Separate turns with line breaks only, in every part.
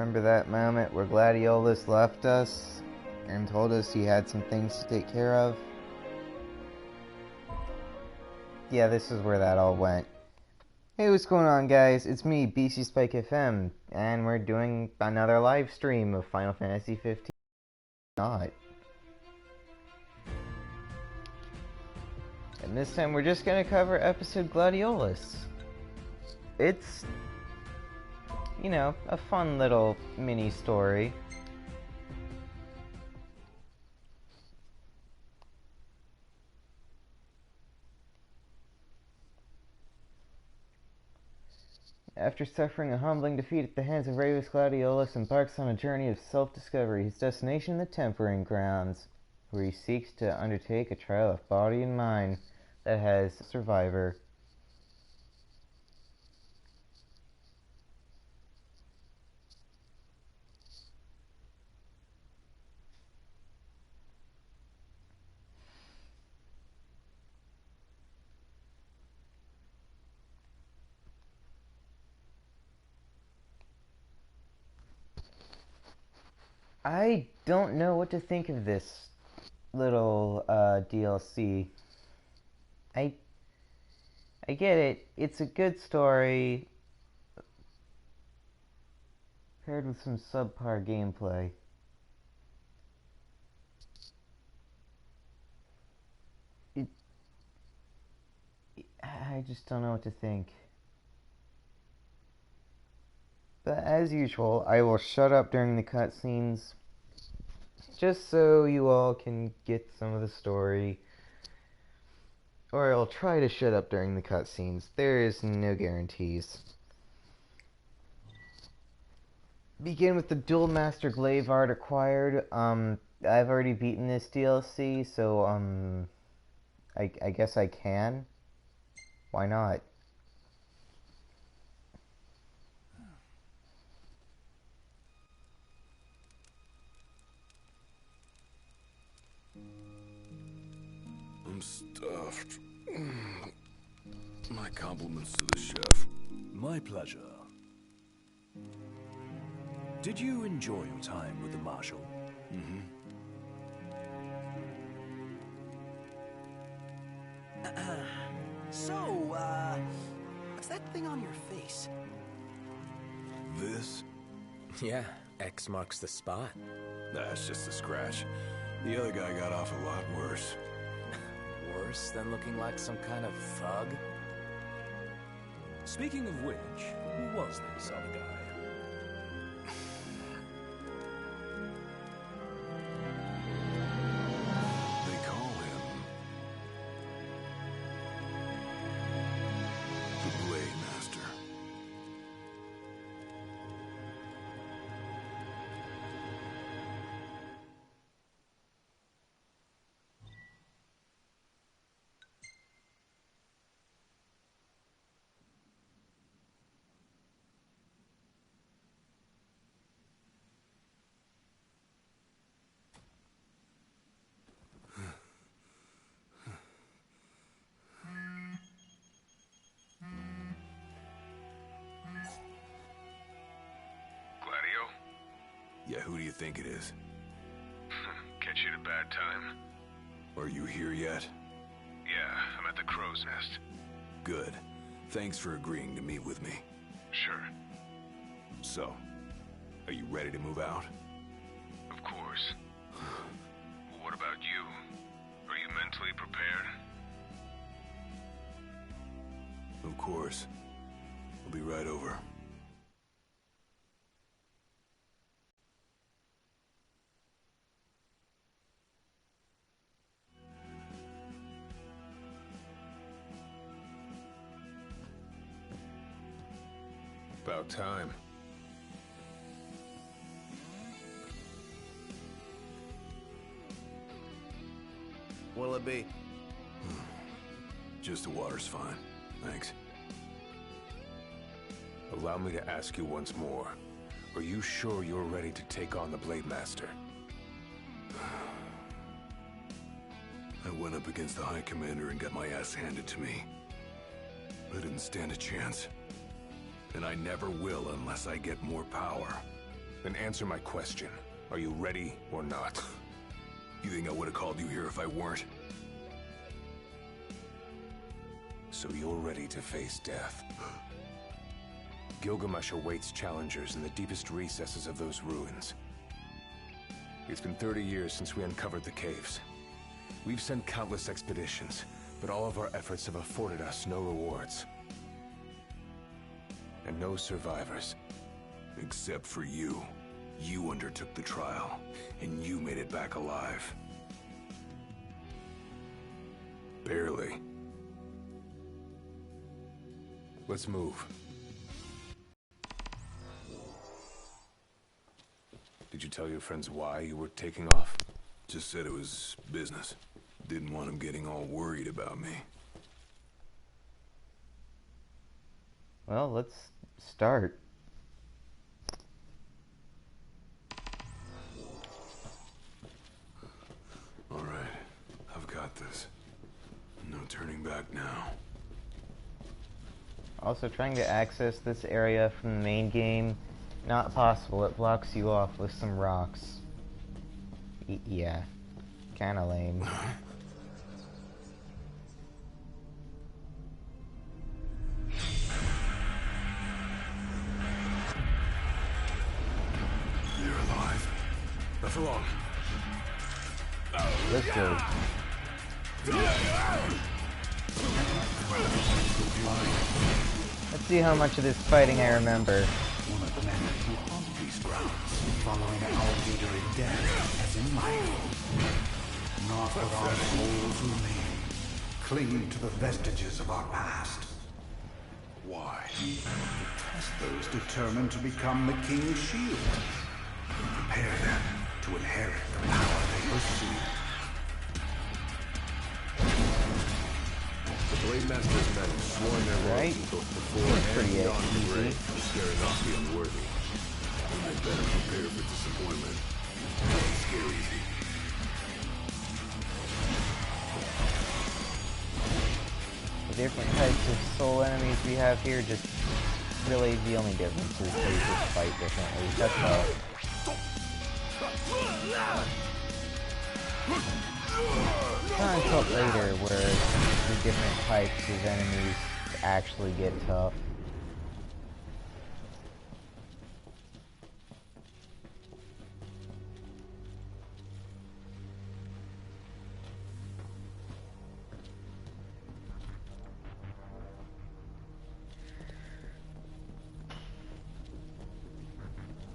Remember that moment where Gladiolus left us and told us he had some things to take care of? Yeah, this is where that all went. Hey, what's going on, guys? It's me, BCSpike FM, and we're doing another live stream of Final Fantasy 15. Not. And this time we're just gonna cover episode Gladiolus. It's, you know, a fun little mini story. After suffering a humbling defeat at the hands of Ravus, Gladiolus embarks on a journey of self-discovery, his destination the Tempering Grounds, where he seeks to undertake a trial of body and mind that has survivor. I don't know what to think of this little DLC. I get it. It's a good story paired with some subpar gameplay. I just don't know what to think. But as usual, I will shut up during the cutscenes, just so you all can get some of the story. Or I'll try to shut up during the cutscenes. There is no guarantees. Begin with the Dual Master Glaive art acquired. I've already beaten this DLC, so I guess I can. Why not?
I'm stuffed. My compliments to the chef.
My pleasure. Did you enjoy your time with the Marshal?
Mm-hmm.
So, what's that thing on your face?
This?
Yeah, X marks the spot.
That's just a scratch. The other guy got off a lot worse.
Worse than looking like some kind of thug?
Speaking of which, who was this other guy?
They call him the Blade Master. Yeah, who do you think it is?
Catch you at a bad time?
Are you here yet?
Yeah, I'm at the Crow's Nest.
Good. Thanks for agreeing to meet with me.
Sure.
So, are you ready to move out?
Of course. What about you? Are you mentally prepared?
Of course. I'll be right over.
About time.
What'll it be?
Just the water's fine. Thanks.
Allow me to ask you once more. Are you sure you're ready to take on the Blade Master?
I went up against the High Commander and got my ass handed to me. I didn't stand a chance. And I never will unless I get more power. Then answer my question. Are you ready or not?
You think I would have called you here if I weren't?
So you're ready to face death. Gilgamesh awaits challengers in the deepest recesses of those ruins. It's been 30 years since we uncovered the caves. We've sent countless expeditions, but all of our efforts have afforded us no rewards. And no survivors.
Except for you. You undertook the trial, and you made it back alive. Barely.
Let's move. Did you tell your friends why you were taking off?
Just said it was business. Didn't want them getting all worried about me.
Well, let's start.
All right, I've got this. No turning back now.
Also, trying to access this area from the main game, not possible. It blocks you off with some rocks. Yeah, kinda lame.
You're alive.
Not for long.
Let's go. Let's see how much of this fighting I remember.
One of the men who haunt these grounds, following our leader in death as in life. Not but our souls remain, clinging to the vestiges of our past.
Why?
Test those determined to become the King's shield. Prepare them to inherit the power they pursue.
The Blade Master's men have sworn their
Right.
loyalty both before
Seems
and
pretty
beyond the
easy.
grave, scaring off the unworthy.
And they better prepare for disappointment. Scare easy.
The different types of soul enemies we have here, just really the only difference is they just fight differently. That's all. Not until later where the different types of enemies actually get tough.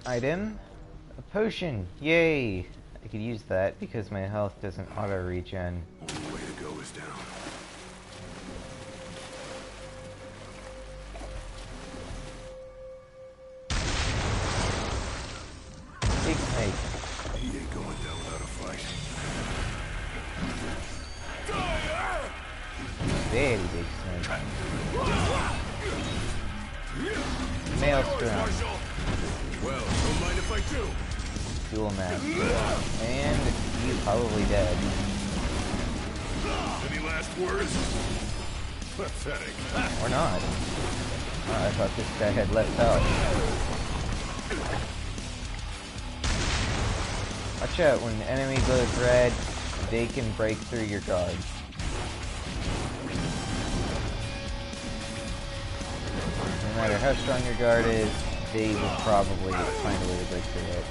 Item? A potion! Yay! I could use that because my health doesn't auto-regen.
Only way to go is down.
Big snake.
He ain't going down without a fight.
Very big snake. Maelstrom.
Well, don't mind if I do.
Dual master. And he's probably dead.
Any last words?
Pathetic.
Or not. Oh, I thought this guy had less health. Watch out, when the enemy goes red, they can break through your guard. No matter how strong your guard is, they will probably find a way to break through it.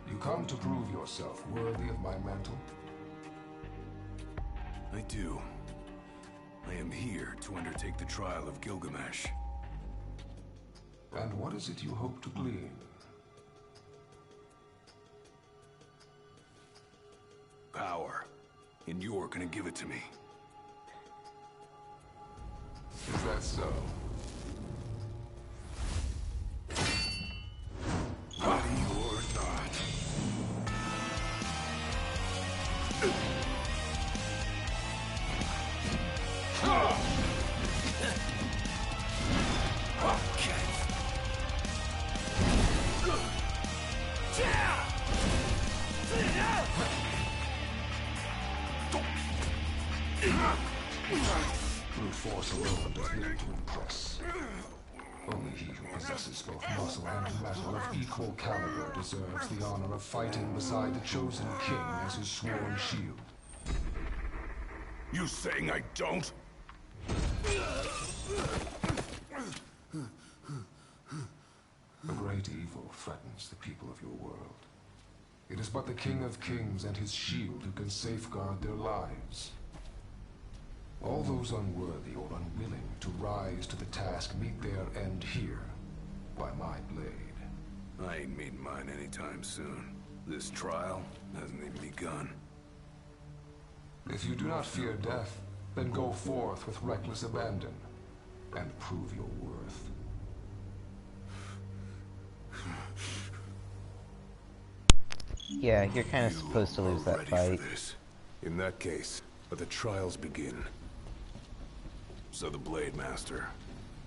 You come to prove yourself worthy of my mantle?
I do. I am here to undertake the trial of Gilgamesh.
And what is it you hope to glean?
Power. And you're gonna give it to me.
Is that so?
Ready or not.
force alone does little to impress. Only he who possesses both muscle and metal of equal caliber deserves the honor of fighting beside the chosen king as his sworn shield.
You saying I don't?
A great evil threatens the people of your world. It is but the King of Kings and his shield who can safeguard their lives. All those unworthy or unwilling to rise to the task meet their end here, by my blade.
I ain't meeting mine anytime soon. This trial hasn't even begun.
If you do not fear death, then go forth with reckless abandon, and prove your worth.
Yeah, you're kind of supposed to lose that
Ready
fight.
for this. In that case, let the trials begin. So the Blade Master.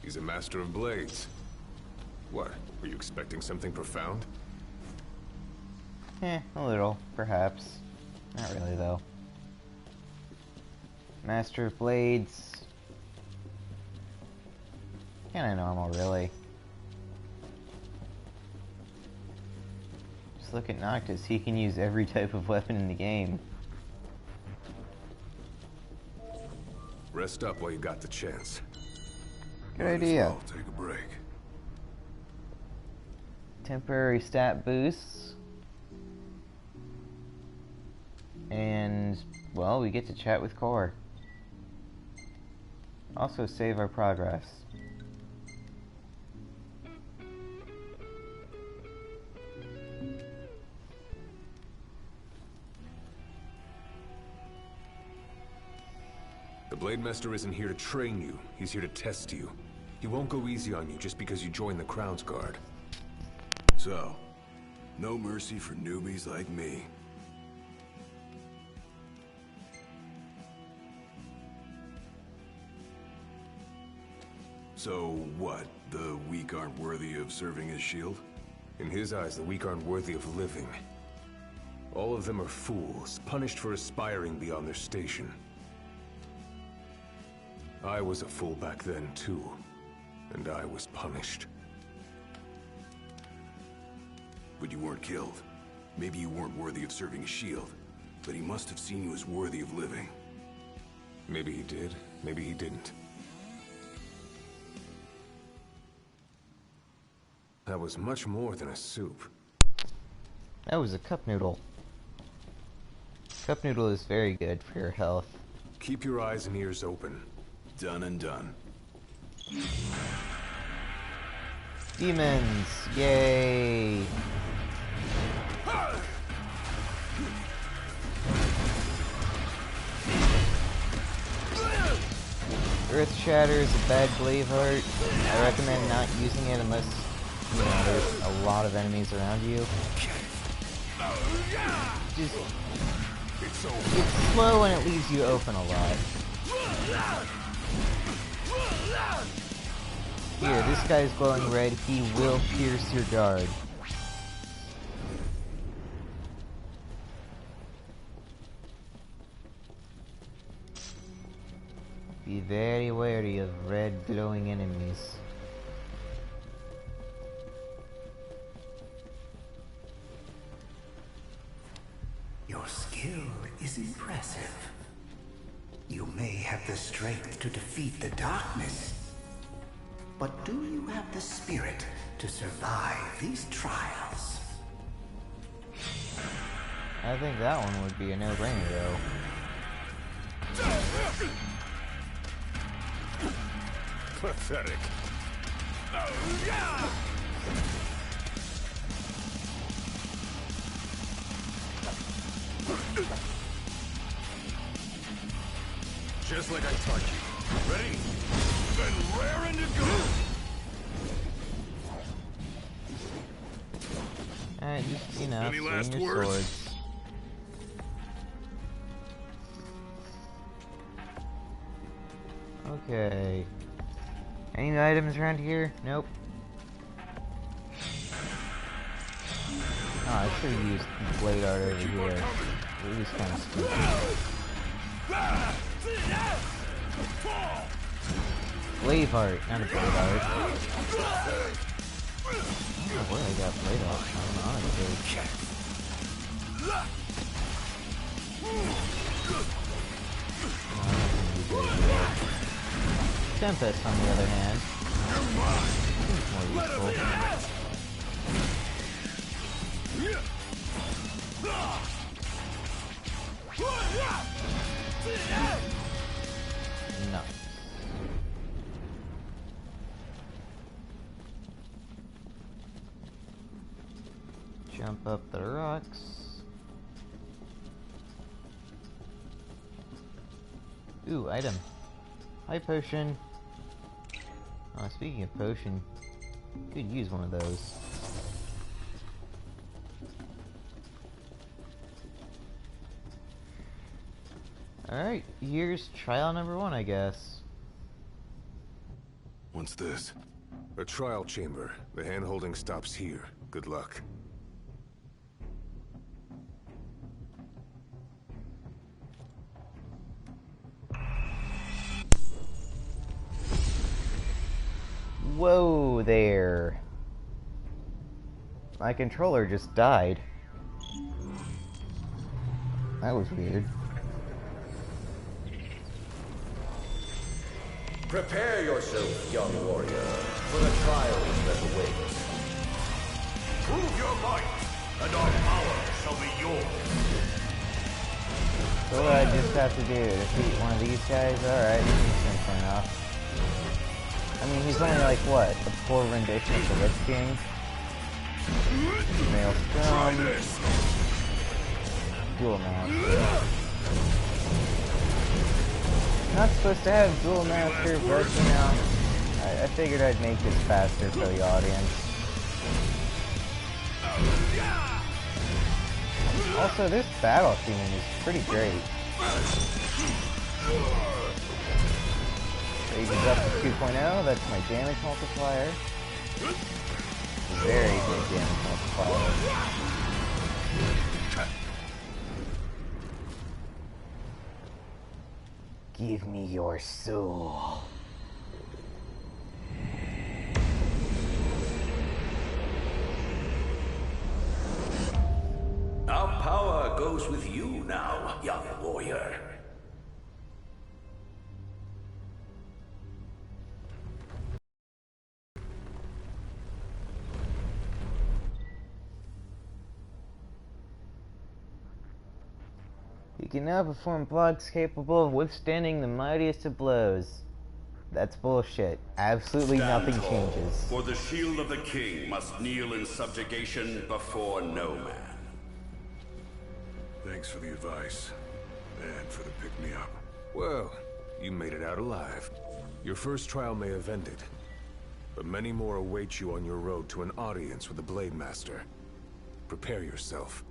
He's a master of blades. What? Were you expecting something profound?
A little, perhaps. Not really, though. Master of Blades. Kinda normal, really. Just look at Noctis. He can use every type of weapon in the game.
Rest up while you got the chance.
Good
Might as
idea.
well take a break.
Temporary stat boosts. And, well, we get to chat with Core. Also save our progress.
The Blade Master isn't here to train you. He's here to test you. He won't go easy on you just because you joined the Crown's Guard. So, no mercy for newbies like me. So what? The weak aren't worthy of serving as shield? In his eyes, the weak aren't worthy of living. All of them are fools, punished for aspiring beyond their station. I was a fool back then, too. And I was punished. But you weren't killed. Maybe you weren't worthy of serving a shield, but he must have seen you as worthy of living. Maybe he did, maybe he didn't. That was much more than a soup.
That was a cup noodle. Cup noodle is very good for your health.
Keep your eyes and ears open. Done and done.
Demons! Yay! Earth Shatter is a bad glaive heart. I recommend not using it unless, you know, there's a lot of enemies around you. Just, it's slow and it leaves you open a lot. Here, this guy's glowing red. He will pierce your guard. Be very wary of red glowing enemies.
Your skill is impressive. You may have the strength to defeat the darkness, but do you have the spirit to survive these trials?
I think that one would be a no-brainer, though.
Pathetic. Just like I taught you. Ready? Then raring to go!
Alright, just, you know,
Any last
swing your
words?
swords. Okay. Any items around here? Nope. Oh, I should have used blade art over here. It was kind of stupid. Blade art, not a blade art. I don't know where I got blade art from, honestly. Tempest, on the other hand, seems more useful. No. Jump up the rocks. Ooh, item. Hi, potion. Oh, speaking of potion, could use one of those. Alright, here's trial number 1, I guess.
What's this? A trial chamber. The hand-holding stops here. Good luck.
Whoa there. My controller just died. That was weird.
Prepare yourself, young warrior, for the trials that await.
Prove your might, and our power shall be yours.
So what I just have to do? Defeat one of these guys? Alright, this is simple enough. I mean, he's only like, what? A poor rendition of the Lich King? Maelstrom. Dual Master. Not supposed to have Dual Master, but you know, I figured I'd make this faster for the audience. Also, this battle theme is pretty great. Raises up to 2.0, that's my damage multiplier. Very good damage multiplier. Give me your soul.
Our power goes with you now, young warrior.
You can now perform blocks capable of withstanding the mightiest of blows. That's bullshit. Absolutely nothing changes.
For the shield of the king must kneel in subjugation before no man.
Thanks for the advice, and for the pick-me-up. Well, you made it out alive. Your first trial may have ended, but many more await you on your road to an audience with the Blade Master. Prepare yourself.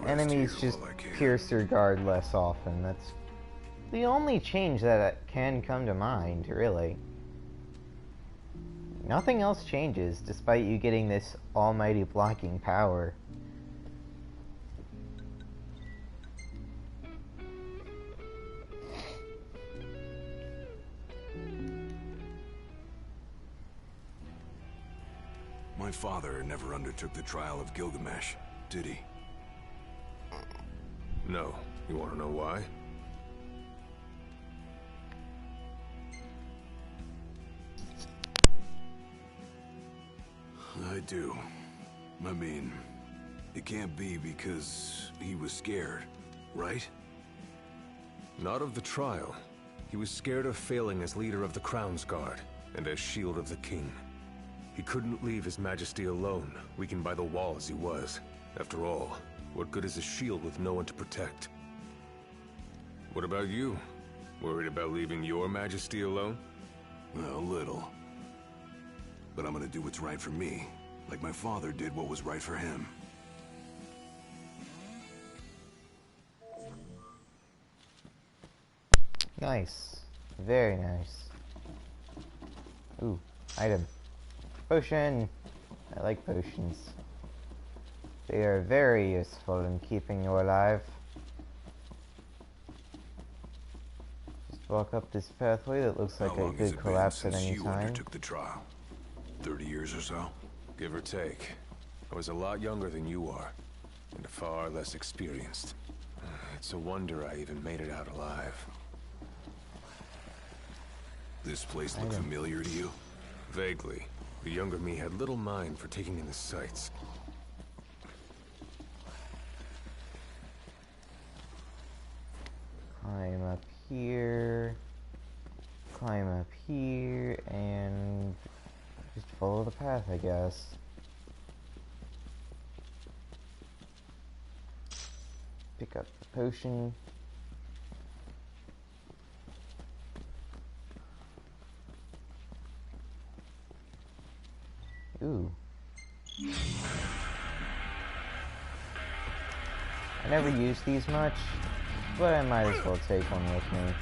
Enemies just pierce your guard less often. That's the only change that can come to mind, really. Nothing else changes, despite you getting this almighty blocking power.
My father never undertook the trial of Gilgamesh, did he? No. You want to know why? I do. I mean, it can't be because he was scared, right? Not of the trial. He was scared of failing as leader of the Crown's Guard, and as Shield of the King. He couldn't leave His Majesty alone, weakened by the wall as he was. After all, what good is a shield with no one to protect? What about you? Worried about leaving your Majesty alone? A little. But I'm gonna do what's right for me, like my father did what was right for him.
Nice. Very nice. Ooh, item. Potion! I like potions. They are very useful in keeping you alive. Just walk up this pathway that looks like it could collapse at any time.
Undertook the trial? 30 years or so?
Give or take. I was a lot younger than you are, and far less experienced. It's a wonder I even made it out alive.
This place look familiar to you?
Vaguely. The younger me had little mind for taking in the sights.
Climb up here. Climb up here, and just follow the path, I guess. Pick up the potion. Ooh. I never use these much, but I might as well take one with me.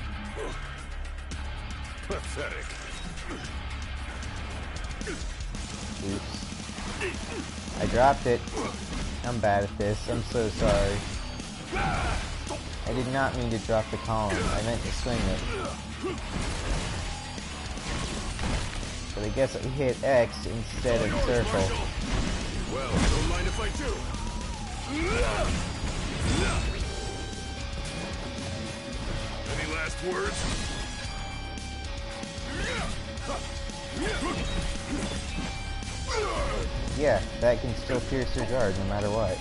Pathetic.
Oops. I dropped it. I'm bad at this. I'm so sorry. I did not mean to drop the column. I meant to swing it. But I guess I hit X instead of circle.
Well, don't mind if I do. Any last words?
Yeah, that can still pierce your guard no matter what.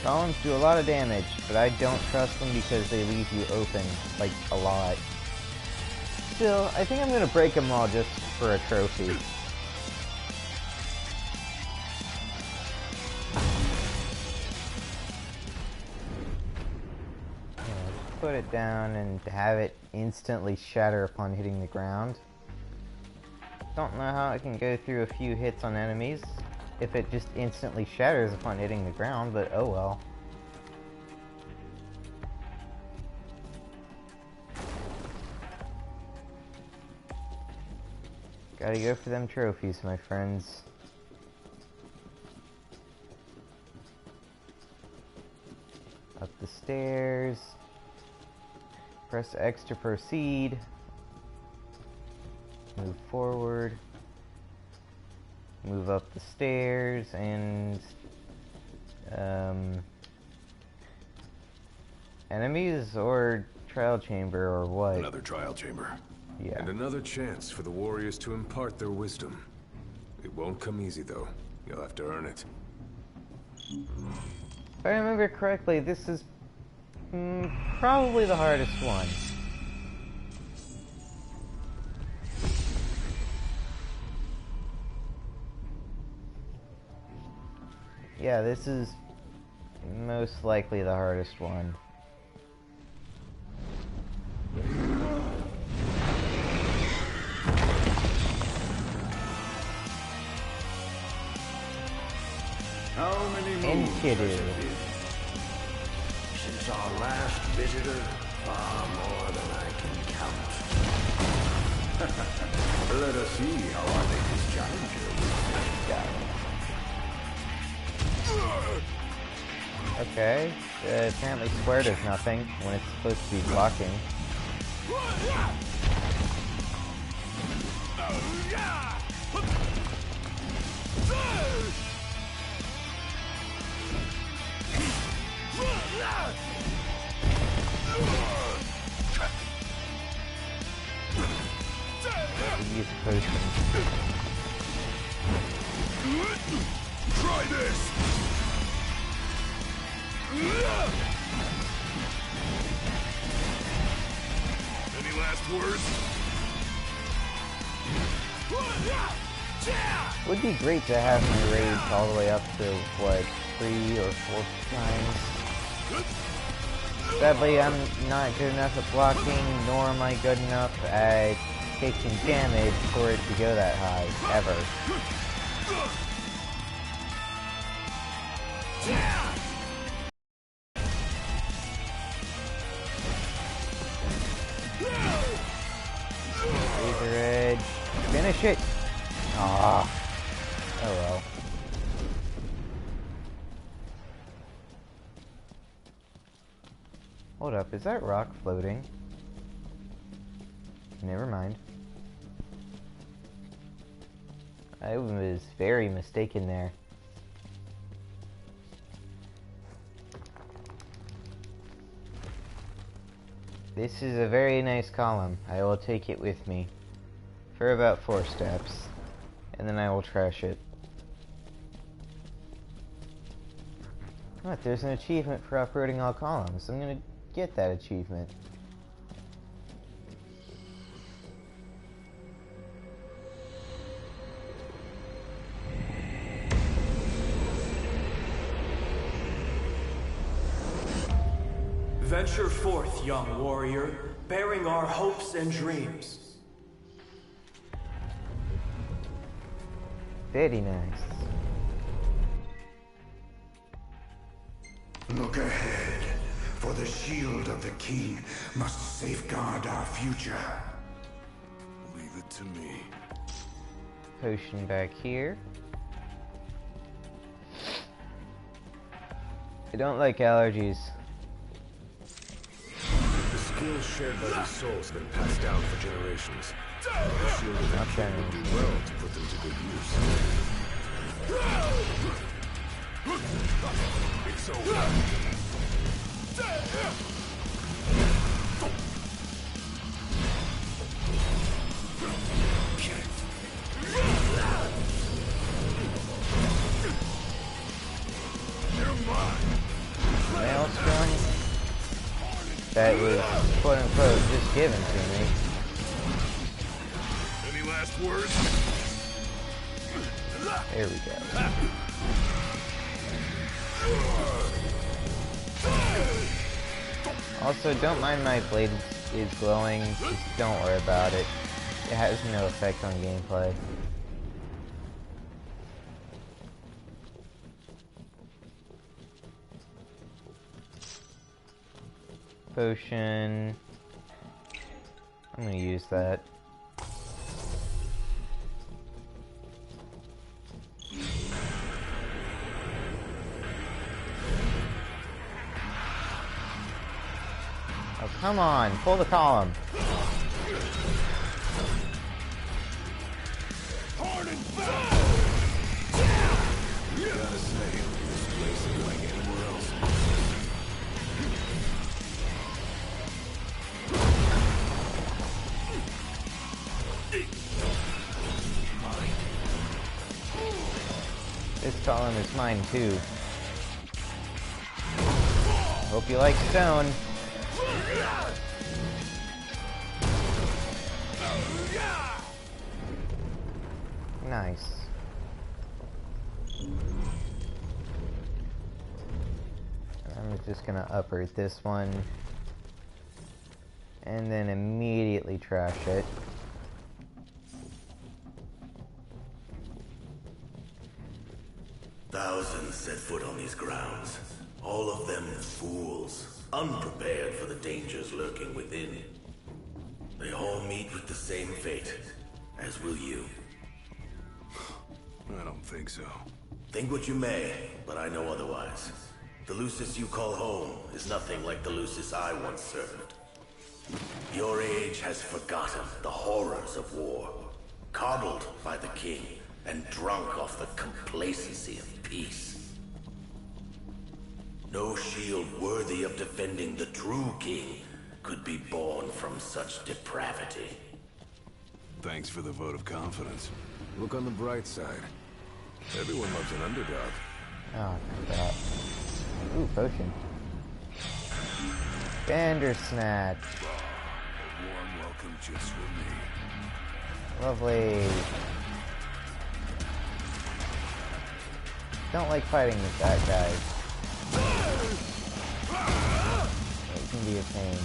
Columns do a lot of damage, but I don't trust them because they leave you open, like, a lot. Still, I think I'm gonna break them all just for a trophy. Put it down and have it instantly shatter upon hitting the ground. Don't know how it can go through a few hits on enemies if it just instantly shatters upon hitting the ground, but oh well. Gotta go for them trophies, my friends. Up the stairs. Press X to proceed. Move forward. Move up the stairs and enemies or trial chamber or what?
Another trial chamber.
Yeah.
And another chance for the warriors to impart their wisdom. It won't come easy though. You'll have to earn it.
If I remember correctly, this is probably the hardest one. Yeah, this is most likely the hardest one.
How many moons has it been since our last visitor? Far more than I can count. Let us see how our latest challenger will go.
Okay, apparently square does nothing when it's supposed to be blocking. Use a potion.
Try this! Any last words?
Would be great to have my rage all the way up to, what, 3 or 4 times. Sadly, I'm not good enough at blocking, nor am I good enough at taking damage for it to go that high, ever. shit! Ah. Oh well. Hold up, is that rock floating? Never mind. I was very mistaken there. This is a very nice column. I will take it with me for about 4 steps, and then I will trash it. What? There's an achievement for uprooting all columns. I'm gonna get that achievement.
Venture forth, young warrior, bearing our hopes and dreams.
Very nice.
Look ahead, for the shield of the king must safeguard our future.
Leave it to me.
Potion back here. I don't like allergies.
The skills shared by these souls have been passed down for generations. The shield of the king would do well to put them to good use. It's over.
Maelstrom that was quote unquote just given to me.
Any last words?
There we go. Also, don't mind my blade is glowing, just don't worry about it. It has no effect on gameplay. Potion. I'm gonna use that. Oh, come on, pull the column.
Gotta say, this place is like anywhere else.
This column is mine too. Hope you like stone. Nice. I'm just gonna uproot this one and then immediately trash it.
Thousands set foot on these grounds. All of them fools, unprepared for the dangers lurking within. They all meet with the same fate, as will you.
I don't think so.
Think what you may, but I know otherwise. The Lucis you call home is nothing like the Lucis I once served. Your age has forgotten the horrors of war, coddled by the king, and drunk off the complacency of peace. No shield worthy of defending the true king could be born from such depravity.
Thanks for the vote of confidence. Look on the bright side. Everyone loves an underdog.
Oh, crap. Ooh, potion. Bandersnatch.
A warm welcome just for me.
Lovely. Don't like fighting with that guy. It can be a pain.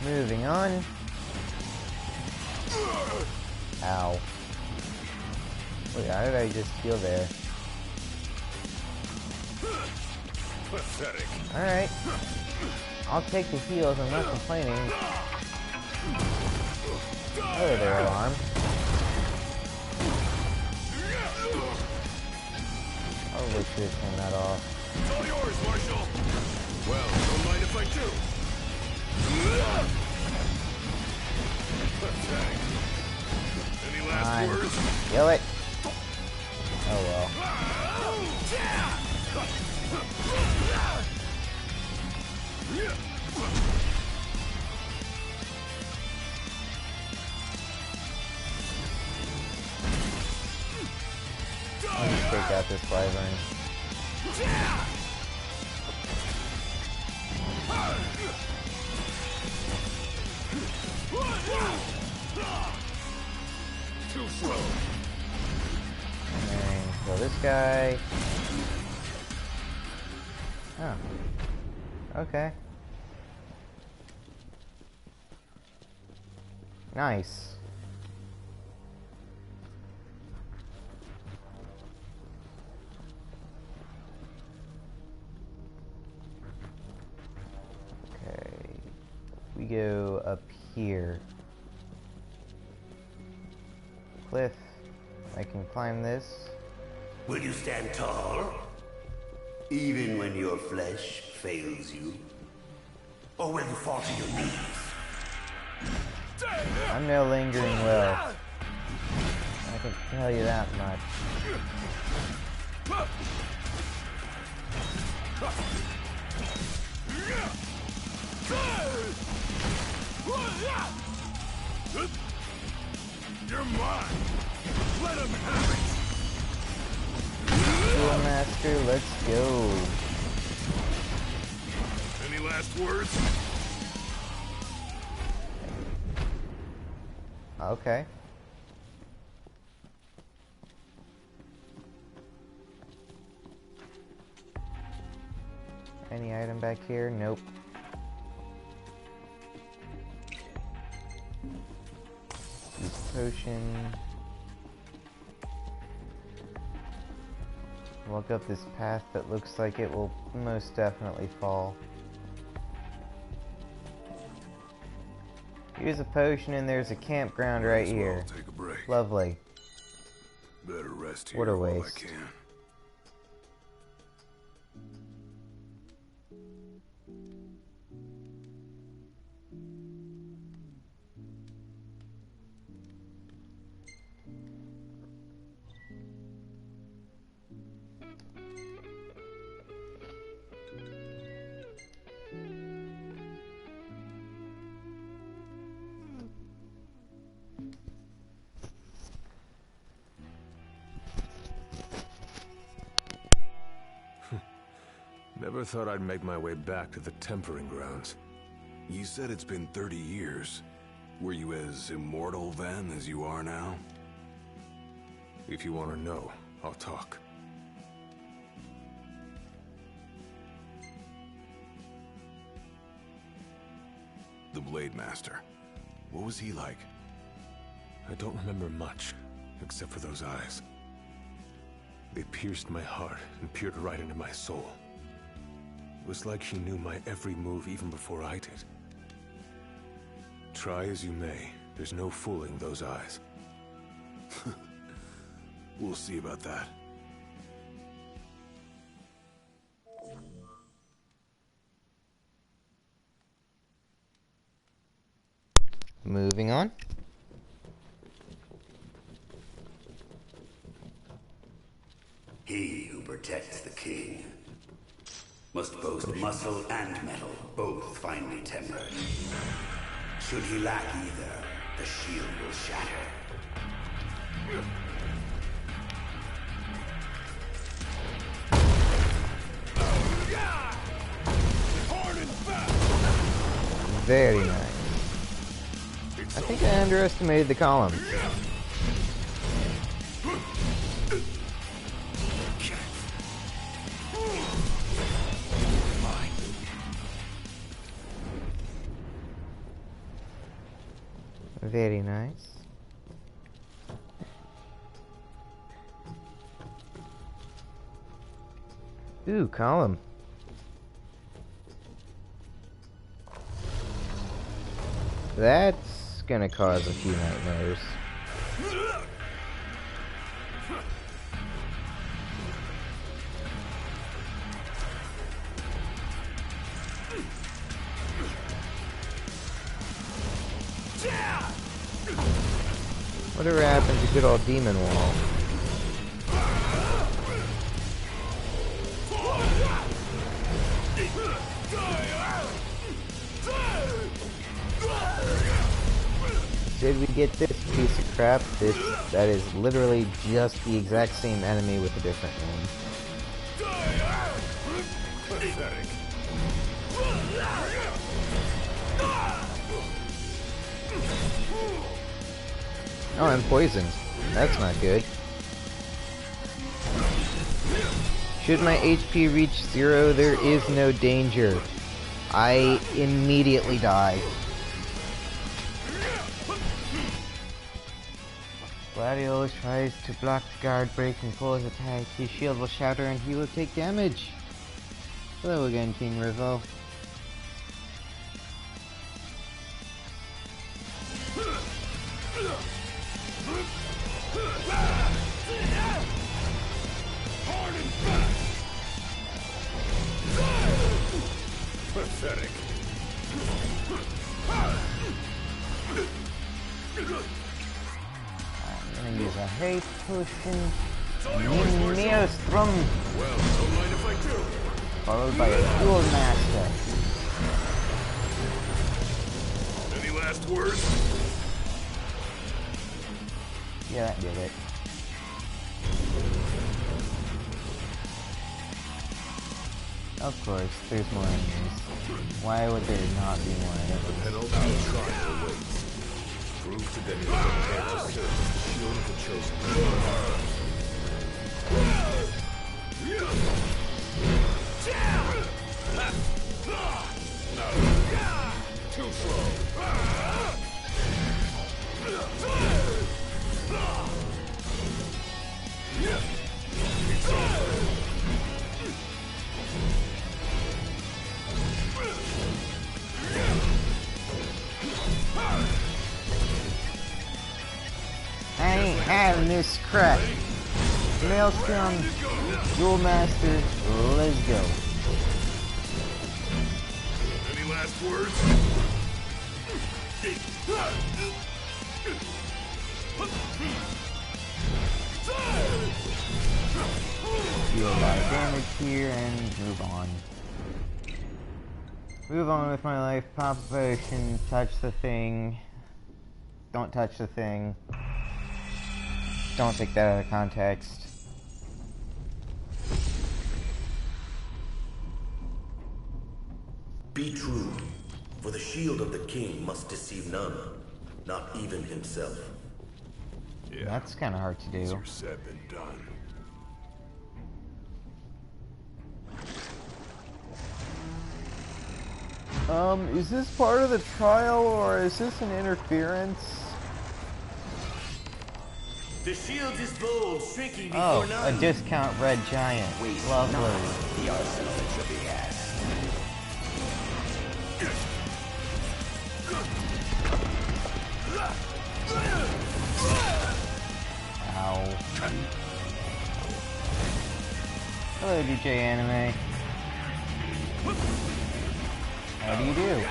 Moving on. Ow. Wait, how did I just heal there?
Pathetic.
Alright. I'll take the heals, I'm not complaining. Oh, they're alarmed. Probably should have turned that off.
It's all yours, Marshal. Well, don't mind if I do. Any last
Fine.
words?
Kill it. Oh well. I'll just take out this wyvern.
Too slow.
And kill this guy. Oh. Okay. Nice. Okay. We go up here. Cliff. I can climb this.
Will you stand tall? Even when your flesh fails you? Or will you fall to your knees?
I'm no lingering will. I can tell you that much.
You're mine. Let him have it.
Duel Master, let's go.
Any last words?
Okay. Any item back here? Nope. Use potion. Walk up this path that looks like it will most definitely fall. Use a potion and there's a campground right here.
Take a break.
Lovely.
Better rest here
What a
while I
waste.
can. Never thought I'd make my way back to the tempering grounds. You said it's been 30 years. Were you as immortal then as you are now? If you want to know, I'll talk. The Blade Master. What was he like? I don't remember much, except for those eyes. They pierced my heart and peered right into my soul. It was like she knew my every move even before I did. Try as you may, there's no fooling those eyes. We'll see about that.
Moving on.
He who protects the king must boast muscle and metal, both finely tempered. Should he lack either, the shield will shatter.
Very nice. I think I underestimated the columns. Very nice. Ooh, column. That's gonna cause a few nightmares. Whatever happened to good old Demon Wall? Did we get this piece of crap? That is literally just the exact same enemy with a different name.
Pathetic.
Oh, I'm poisoned. That's not good. Should my HP reach 0, there is no danger. I immediately die. Gladiolus tries to block the guard break and pull his attack. His shield will shatter and he will take damage. Hello again, King Rizzo.
Pathetic.
I'm gonna use a haste potion. Maelstrom.
Well, don't mind if I do.
Followed by a dual master.
Any last words?
Yeah, that did it. Of course, there's more enemies. Why would there not be more enemies?
Penultimate trial awaits. Prove to them you're prepared to serve as the shield of the chosen.
Too slow.
I ain't having this crap. Maelstrom, Duel Master, let's go.
Any last words?
Deal a lot of damage here and move on. Move on with my life. Pop a potion, touch the thing. Don't touch the thing. Don't take that out of context.
Be true, for the shield of the king must deceive none, not even himself.
Yeah,
that's kind of hard to do.
easier said than done.
Is this part of the trial or is this an interference?
The shield is bold, shrinking before
Oh,
none.
a discount red giant. Lovely.
The arsenal that shall be asked.
Ow. Hello, DJ Anime. How do you do?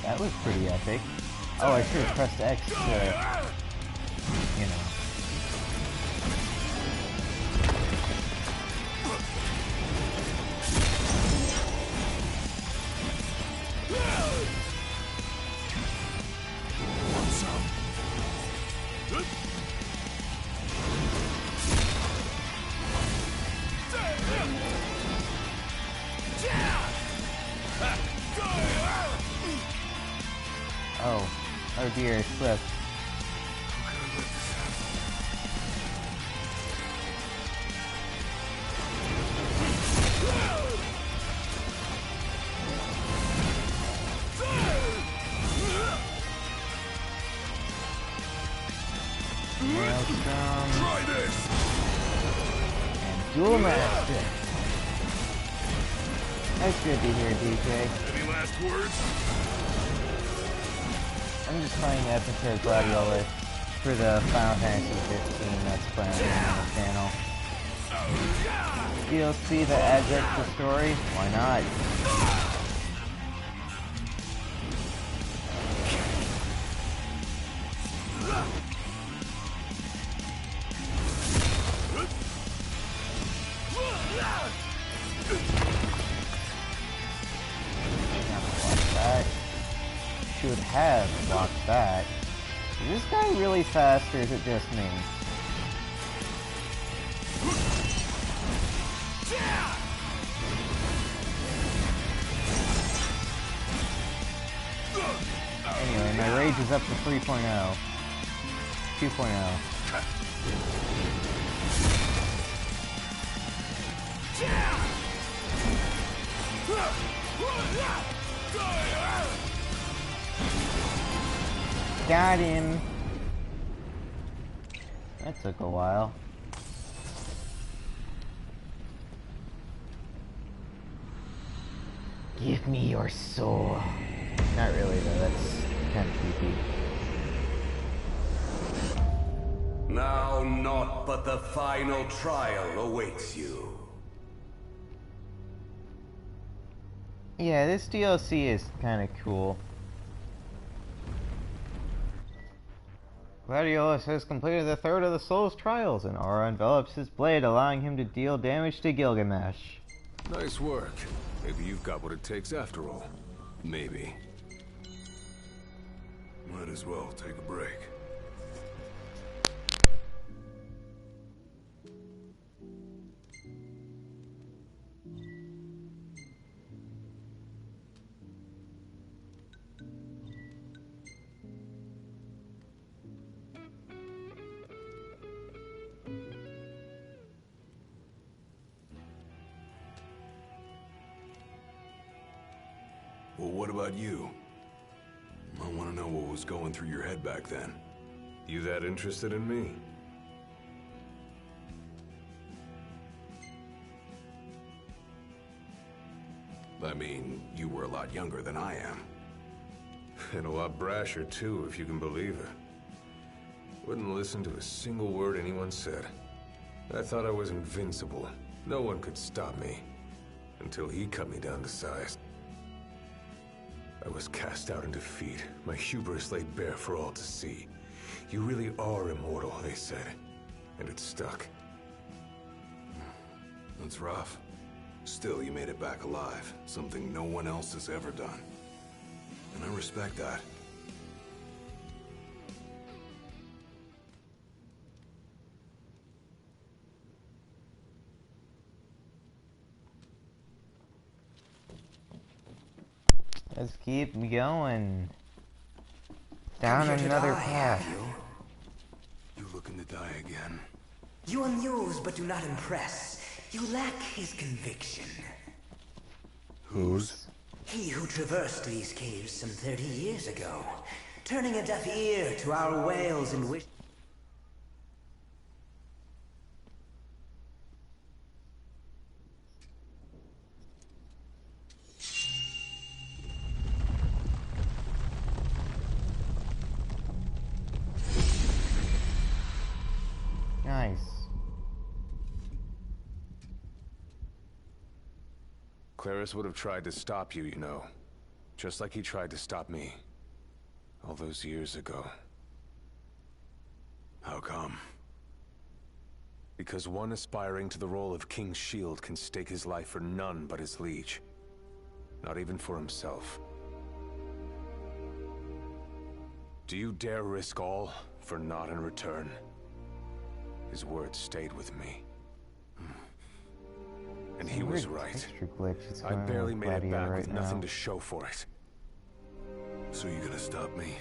That was pretty epic. Oh, I should have pressed X to, you know. Oh dear, I slipped.
Try this.
And Duel Master. That's good to hear, DK.
Any last words?
I'm just playing the episode Gladiolus for the Final Fantasy 15 that's playing on the channel. DLC that adds extra story? Why not? Should have blocked that. Is this guy really fast or is it just me? Anyway, my rage is up to 3.0. 2.0. Got him! That took a while. Give me your soul. Not really though, that's kind of creepy.
Now naught but the final trial awaits you.
Yeah, this DLC is kind of cool. Gladiolus has completed the third of the Soul's trials, and aura envelops his blade, allowing him to deal damage to Gilgamesh.
Nice work. Maybe you've got what it takes after all. Maybe. Might as well take a break. Well, what about you? I want to know what was going through your head back then. You that interested in me? I mean, you were a lot younger than I am. And a lot brasher, too, if you can believe it. Wouldn't listen to a single word anyone said. I thought I was invincible. No one could stop me. Until he cut me down to size. I was cast out in defeat, my hubris laid bare for all to see. You really are immortal, they said. And it stuck. That's rough. Still, you made it back alive. Something no one else has ever done. And I respect that.
Let's keep going. Down another path.
You looking to die again?
You amuse but do not impress. You lack his conviction.
Whose?
He who traversed these caves some 30 years ago, turning a deaf ear to our wails and wish.
Nice.
Claris would have tried to stop you, you know. Just like he tried to stop me. All those years ago.
How come?
Because one aspiring to the role of King's Shield can stake his life for none but his liege. Not even for himself. Do you dare risk all for naught in return? His words stayed with me. And he was right. I barely made it back with nothing to show for it.
So you gonna stop me?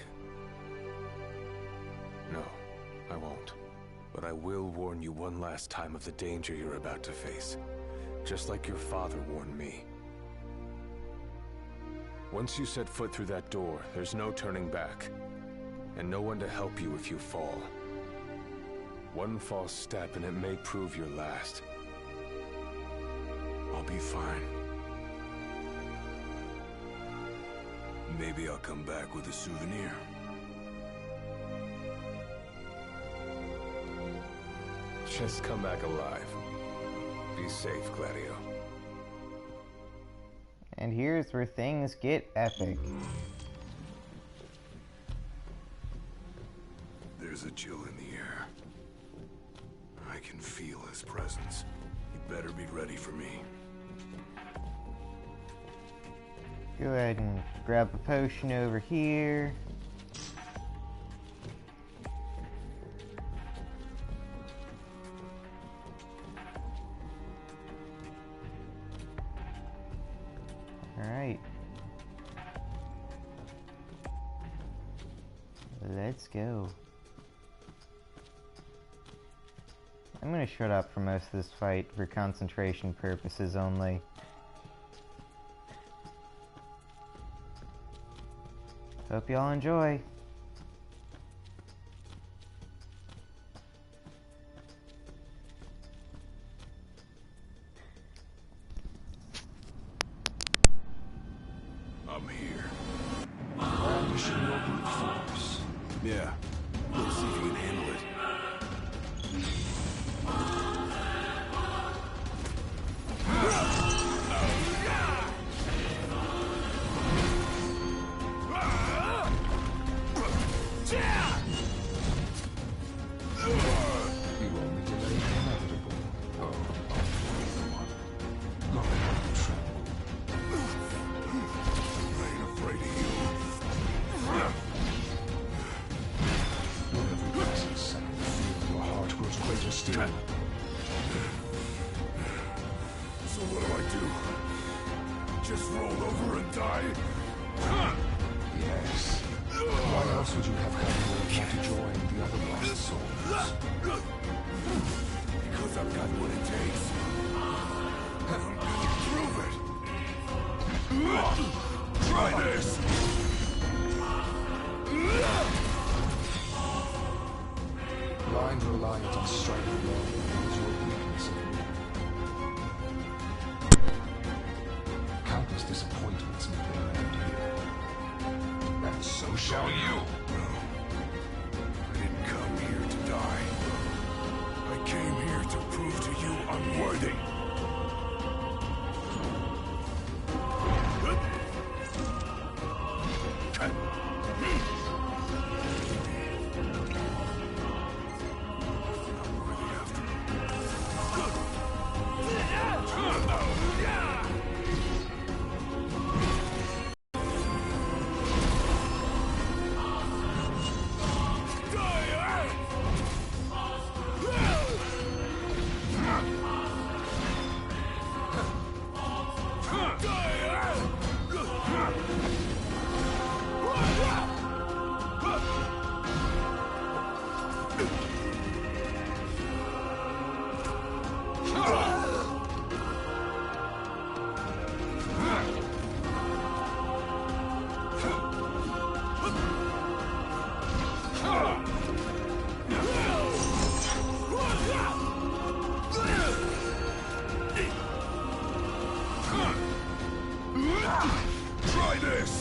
No, I won't. But I will warn you one last time of the danger you're about to face. Just like your father warned me. Once you set foot through that door, there's no turning back. And no one to help you if you fall. One false step and it may prove your last.
I'll be fine. Maybe I'll come back with a souvenir.
Just come back alive. Be safe, Gladio.
And here's where things get epic.
There's a chill in the air. I can feel his presence. You better be ready for me.
Go ahead and grab a potion over here. Alright. Let's go. I'm gonna shut up for most of this fight for concentration purposes only. Hope y'all enjoy.
I'm here.
Brandishing your brute force.
Yeah. Let's see if you can handle it.
You only delay the inevitable. Oh, one. Go ahead, tremble.
I ain't afraid of you.
With every passing second, feel your heart grows greater still.
So what do I do? Just roll over and die?
Yes. Why else would you have come here to join the other lost souls?
Because I've got what it takes. I'm gonna prove it. Try this!
Blind reliance on strength alone is your weakness of me. Countless disappointments meet their end here. And so shall you.
No. I didn't come here to die. I came here to prove to you I'm worthy. Try this!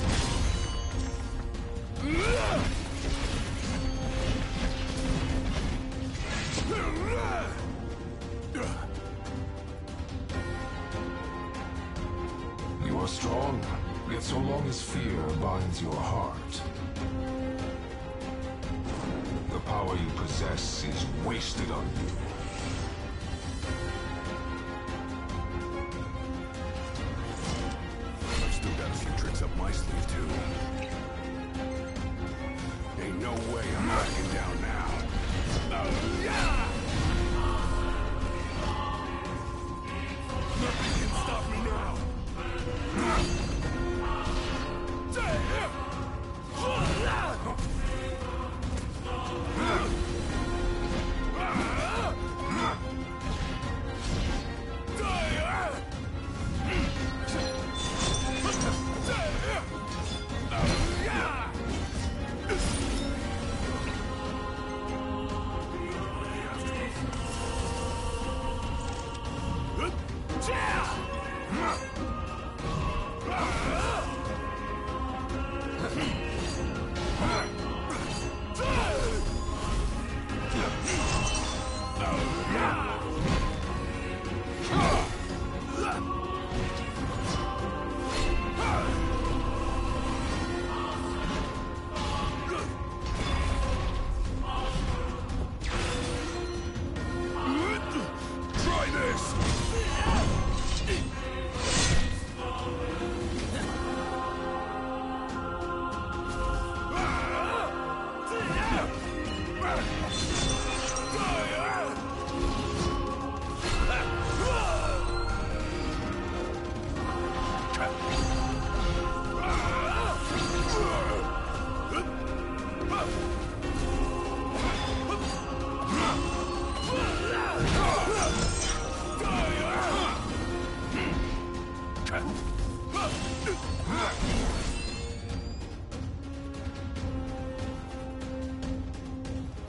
You are strong, yet so long as fear binds your heart, the power you possess is wasted on you.
I've still got a few tricks up my sleeve, too. Ain't no way I'm backing down now. Nothing can stop me now.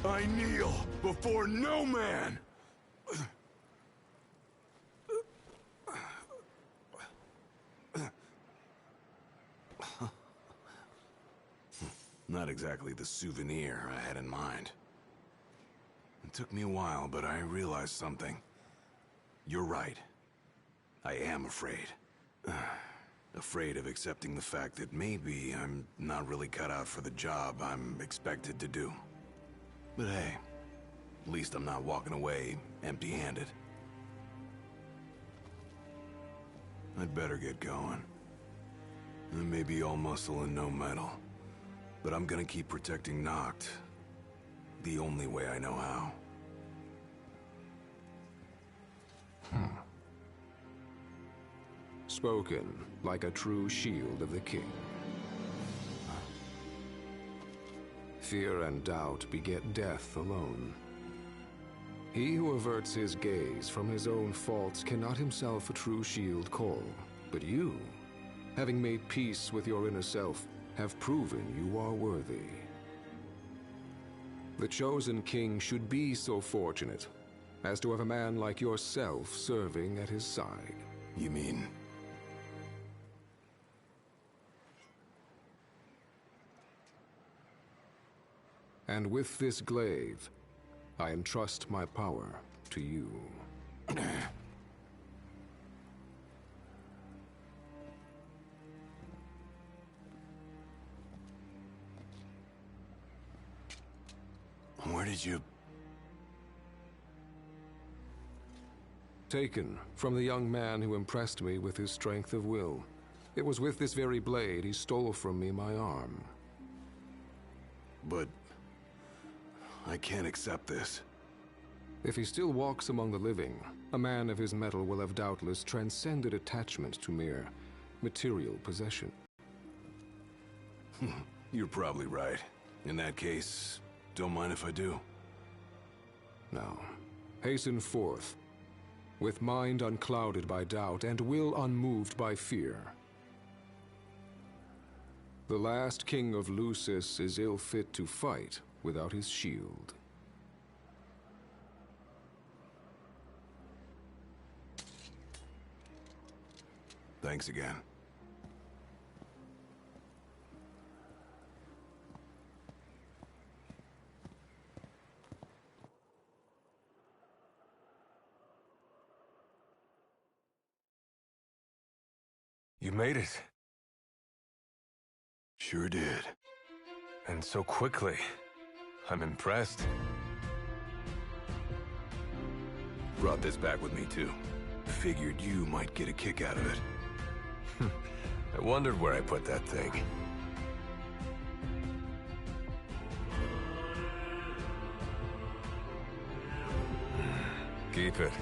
I kneel before no man! Not exactly the souvenir I had in mind. It took me a while, but I realized something. You're right. I am afraid. Afraid of accepting the fact that maybe I'm not really cut out for the job I'm expected to do. But hey, at least I'm not walking away empty-handed. I'd better get going. I may be all muscle and no metal, but I'm gonna keep protecting Noct the only way I know how.
Spoken like a true shield of the king. Fear and doubt beget death alone. He who averts his gaze from his own faults cannot himself a true shield call. But you, having made peace with your inner self, have proven you are worthy. The chosen king should be so fortunate as to have a man like yourself serving at his side.
You mean...
And with this glaive, I entrust my power to you.
Where did you...
Taken from the young man who impressed me with his strength of will. It was with this very blade he stole from me my arm.
But... I can't accept this.
If he still walks among the living, a man of his mettle will have doubtless transcended attachment to mere material possession.
You're probably right. In that case, don't mind if I do.
Now, hasten forth, with mind unclouded by doubt and will unmoved by fear. The last king of Lucis is ill fit to fight without his shield.
Thanks again.
You made it.
Sure did.
And so quickly. I'm impressed.
Brought this back with me, too. Figured you might get a kick out of it.
I wondered where I put that thing. Keep it.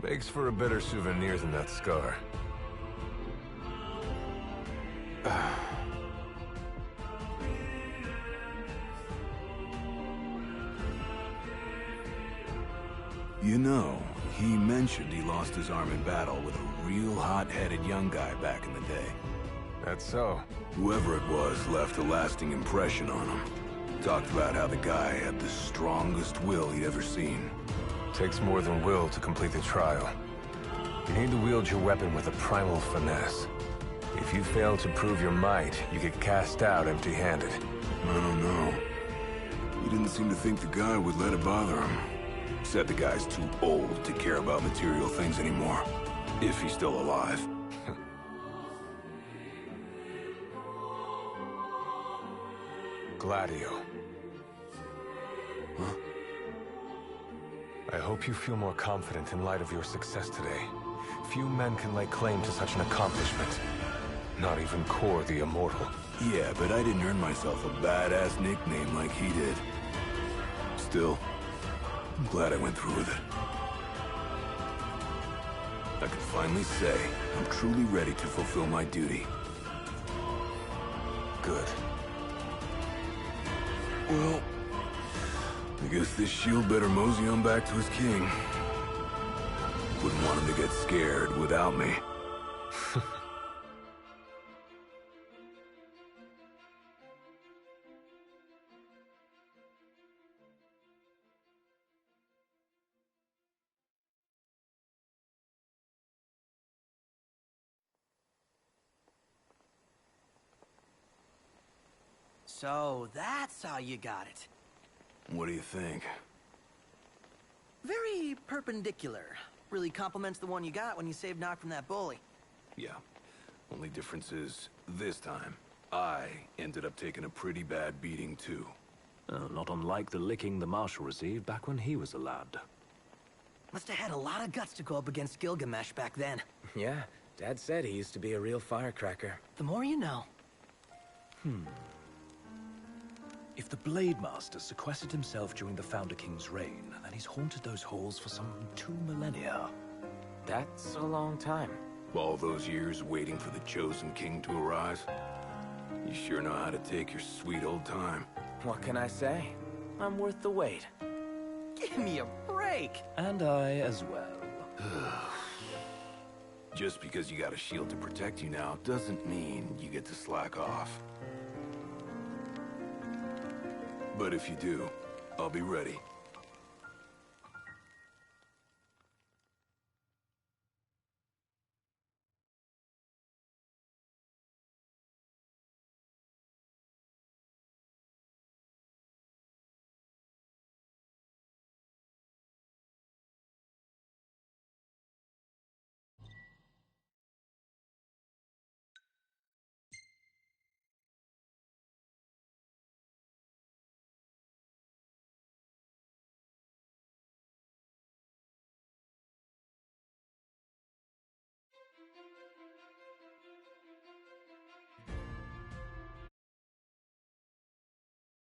Makes for a better souvenir than that scar.
You know, he mentioned he lost his arm in battle with a real hot-headed young guy back in the day.
That's so.
Whoever it was left a lasting impression on him. Talked about how the guy had the strongest will he'd ever seen.
Takes more than will to complete the trial. You need to wield your weapon with a primal finesse. If you fail to prove your might, you get cast out empty-handed.
I don't know. He didn't seem to think the guy would let it bother him. Said the guy's too old to care about material things anymore. If he's still alive.
Gladio.
Huh?
I hope you feel more confident in light of your success today. Few men can lay claim to such an accomplishment. Not even Kor the Immortal.
Yeah, but I didn't earn myself a badass nickname like he did. Still, I'm glad I went through with it. I can finally say I'm truly ready to fulfill my duty.
Good.
Well, I guess this shield better mosey on back to his king. Wouldn't want him to get scared without me.
So that's how you got it.
What do you think?
Very perpendicular. Really complements the one you got when you saved Nock from that bully.
Yeah. Only difference is, this time, I ended up taking a pretty bad beating too.
Not unlike the licking the Marshal received back when he was a lad.
Must have had a lot of guts to go up against Gilgamesh back then.
Yeah, Dad said he used to be a real firecracker.
The more you know.
If the Blade Master sequestered himself during the Founder King's reign, then he's haunted those halls for some 2 millennia.
That's a long time.
All those years waiting for the Chosen King to arise? You sure know how to take your sweet old time.
What can I say? I'm worth the wait.
Give me a break!
And I as well.
Just because you got a shield to protect you now doesn't mean you get to slack off. But if you do, I'll be ready.